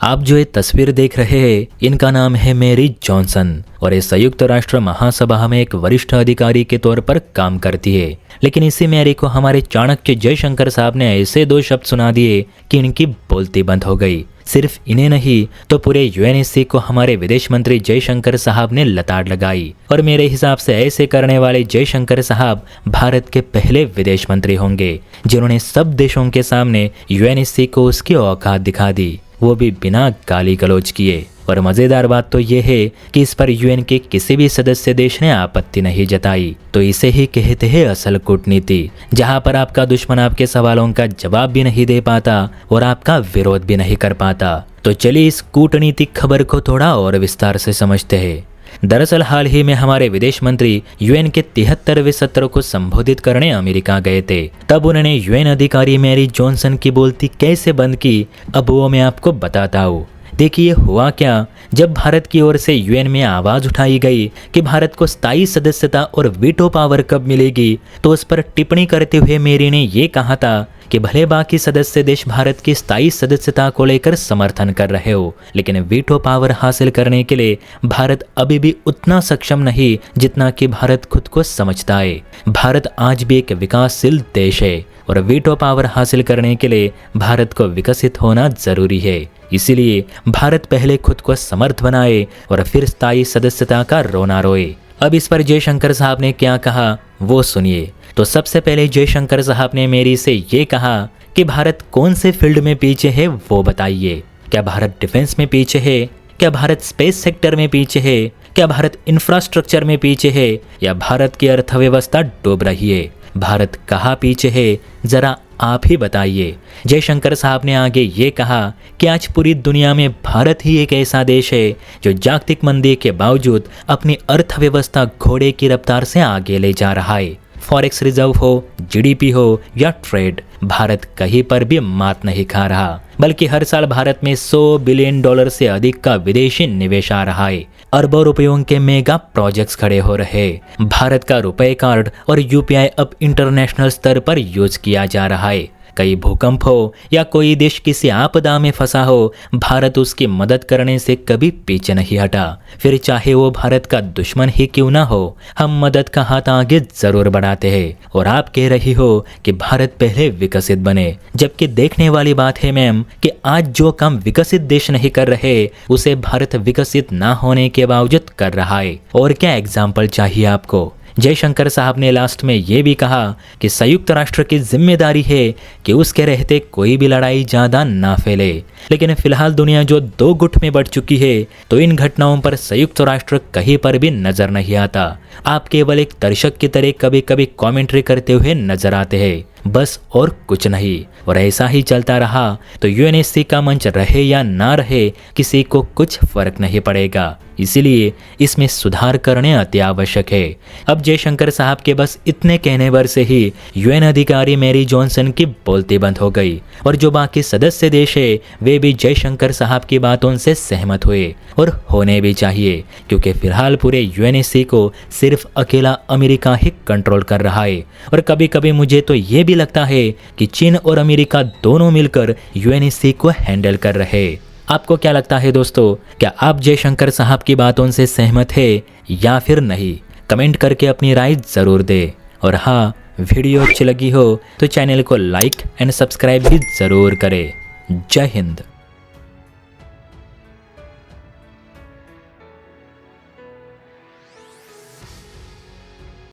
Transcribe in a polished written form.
आप जो ये तस्वीर देख रहे हैं, इनका नाम है मैरी जॉनसन और ये संयुक्त राष्ट्र महासभा में एक वरिष्ठ अधिकारी के तौर पर काम करती है। लेकिन इसी मैरी को हमारे चाणक्य जयशंकर साहब ने ऐसे दो शब्द सुना दिए कि इनकी बोलती बंद हो गई। सिर्फ इन्हें नहीं तो पूरे यूएनएससी को हमारे विदेश मंत्री जयशंकर साहब ने लताड़ लगाई। और मेरे हिसाब से ऐसे करने वाले जयशंकर साहब भारत के पहले विदेश मंत्री होंगे जिन्होंने सब देशों के सामने यूएनएससी को उसकी औकात दिखा दी, वो भी बिना गाली गलौज किए। और मजेदार बात तो ये है कि इस पर यूएन के किसी भी सदस्य देश ने आपत्ति नहीं जताई। तो इसे ही कहते हैं असल कूटनीति, जहां पर आपका दुश्मन आपके सवालों का जवाब भी नहीं दे पाता और आपका विरोध भी नहीं कर पाता। तो चलिए इस कूटनीतिक खबर को थोड़ा और विस्तार से समझते हैं। दरअसल हाल ही में हमारे विदेश मंत्री यूएन के 73वें सत्र को संबोधित करने अमेरिका गए थे। तब उन्होंने यूएन अधिकारी मैरी जॉनसन की बोलती कैसे बंद की, अब वो मैं आपको बताता हूँ। देखिए हुआ क्या, जब भारत की ओर से यूएन में आवाज उठाई गई कि भारत को स्थायी सदस्यता और वीटो पावर कब मिलेगी, तो उस पर टिप्पणी करते हुए मैरी ने ये कहा था कि भले बाकी सदस्य देश भारत की स्थायी सदस्यता को लेकर समर्थन कर रहे हो, लेकिन वीटो पावर हासिल करने के लिए भारत अभी भी उतना सक्षम नहीं जितना कि भारत खुद को समझता है। भारत आज भी एक विकासशील देश है और वीटो पावर हासिल करने के लिए भारत को विकसित होना जरूरी है। इसीलिए भारत पहले खुद को समर्थ बनाए और फिर स्थायी सदस्यता का रोना रोए। अब इस पर जयशंकर साहब ने क्या कहा वो सुनिए। तो सबसे पहले जयशंकर साहब ने मेरी से ये कहा कि भारत कौन से फील्ड में पीछे है वो बताइए। क्या भारत डिफेंस में पीछे है? क्या भारत स्पेस सेक्टर में पीछे है? क्या भारत इंफ्रास्ट्रक्चर में पीछे है? या भारत की अर्थव्यवस्था डूब रही है? भारत कहाँ पीछे है, जरा आप ही बताइए। जयशंकर साहब ने आगे ये कहा कि आज पूरी दुनिया में भारत ही एक ऐसा देश है जो जागतिक मंदी के बावजूद अपनी अर्थव्यवस्था घोड़े की रफ्तार से आगे ले जा रहा है। फॉरेक्स रिजर्व हो, जीडीपी हो या ट्रेड, भारत कहीं पर भी मात नहीं खा रहा, बल्कि हर साल भारत में $100 बिलियन से अधिक का विदेशी निवेश आ रहा है। अरबों रुपयों के मेगा प्रोजेक्ट्स खड़े हो रहे। भारत का रुपए कार्ड और यूपीआई अब इंटरनेशनल स्तर पर यूज किया जा रहा है। कई भूकंप हो या कोई देश किसी आपदा में फंसा हो, भारत उसकी मदद करने से कभी पीछे नहीं हटा। फिर चाहे वो भारत का दुश्मन ही क्यों ना हो, हम मदद का हाथ आगे जरूर बढ़ाते हैं। और आप कह रही हो कि भारत पहले विकसित बने, जबकि देखने वाली बात है मैम कि आज जो काम विकसित देश नहीं कर रहे उसे भारत विकसित ना होने के बावजूद कर रहा है। और क्या एग्जाम्पल चाहिए आपको। जयशंकर साहब ने लास्ट में ये भी कहा कि संयुक्त राष्ट्र की जिम्मेदारी है कि उसके रहते कोई भी लड़ाई ज़्यादा ना फैले। लेकिन फिलहाल दुनिया जो दो गुट में बढ़ चुकी है, तो इन घटनाओं पर संयुक्त राष्ट्र कहीं पर भी नजर नहीं आता। आप केवल एक दर्शक की तरह कभी कभी कमेंट्री करते हुए नजर आते हैं, बस और कुछ नहीं। और ऐसा ही चलता रहा तो यूएनएससी का मंच रहे या ना रहे, किसी को कुछ फर्क नहीं पड़ेगा। इसीलिए इसमें सुधार करने अति आवश्यक है। अब जयशंकर साहब के बस इतने कहने भर से ही यूएन अधिकारी मैरी जॉनसन की बोलती बंद हो गई और जो बाकी सदस्य देश है वे भी जयशंकर साहब की बातों से सहमत हुए। और होने भी चाहिए, क्योंकि फिलहाल पूरे यूएनएससी को सिर्फ अकेला अमेरिका ही कंट्रोल कर रहा है। और कभी कभी मुझे तो ये भी लगता है कि चीन और अमेरिका दोनों मिलकर यूएनएससी को हैंडल कर रहे। आपको क्या लगता है दोस्तों, क्या आप जयशंकर साहब की बातों से सहमत है या फिर नहीं? कमेंट करके अपनी राय जरूर दे। और हाँ, वीडियो अच्छी लगी हो तो चैनल को लाइक एंड सब्सक्राइब भी जरूर करें। जय हिंद।